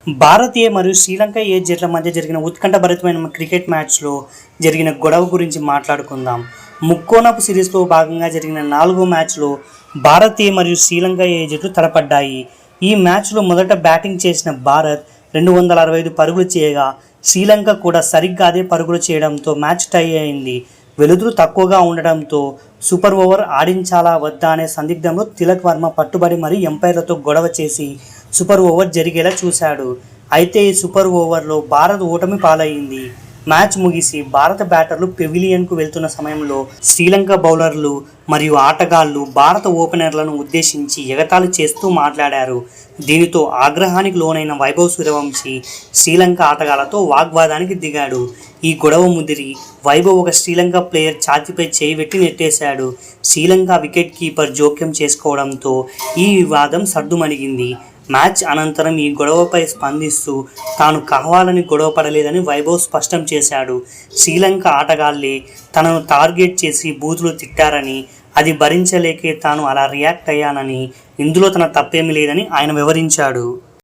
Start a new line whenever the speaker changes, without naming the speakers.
భారతీయ మరియు శ్రీలంక ఏ జట్ల మధ్య జరిగిన ఉత్కంఠభరితమైన క్రికెట్ మ్యాచ్లో జరిగిన గొడవ గురించి మాట్లాడుకుందాం. ముక్కోణపు సిరీస్లో భాగంగా జరిగిన 4వ మ్యాచ్లో భారతీయ మరియు శ్రీలంక ఏ జట్లు తలపడ్డాయి. ఈ మ్యాచ్లో మొదట బ్యాటింగ్ చేసిన భారత్ 265 పరుగులు చేయగా శ్రీలంక కూడా సరిగ్గా అదే పరుగులు చేయడంతో మ్యాచ్ టై అయింది. వెలుతురు తక్కువగా ఉండడంతో సూపర్ ఓవర్ ఆడించాలా వద్దా అనే సందిగ్ధంలో తిలక్ వర్మ పట్టుబడి మరీ ఎంపైర్లతో గొడవ చేసి సూపర్ ఓవర్ జరిగేలా చూశాడు. అయితే ఈ సూపర్ ఓవర్లో భారత్ ఓటమి పాలయ్యింది. మ్యాచ్ ముగిసి భారత బ్యాటర్లు పెవిలియన్కు వెళ్తున్న సమయంలో శ్రీలంక బౌలర్లు మరియు ఆటగాళ్లు భారత ఓపెనర్లను ఉద్దేశించి ఎగతాళి చేస్తూ మాట్లాడారు. దీనితో ఆగ్రహానికి లోనైన వైభవ్ సూర్యవంశీ శ్రీలంక ఆటగాళ్లతో వాగ్వాదానికి దిగాడు. ఈ గొడవ ముదిరి వైభవ్ ఒక శ్రీలంక ప్లేయర్ ఛాతీపై చేయి పెట్టి నెట్టేశాడు. శ్రీలంక వికెట్ కీపర్ జోక్యం చేసుకోవడంతో ఈ వివాదం సద్దుమణిగింది. మ్యాచ్ అనంతరం ఈ గొడవపై స్పందిస్తూ తాను కావాలని గొడవ పడలేదని వైభవ్ స్పష్టం చేశాడు. శ్రీలంక ఆటగాళ్లే తనను టార్గెట్ చేసి బూతులు తిట్టారని, అది భరించలేకే తాను అలా రియాక్ట్ అయ్యానని, ఇందులో తన తప్పేమీ లేదని ఆయన వివరించాడు.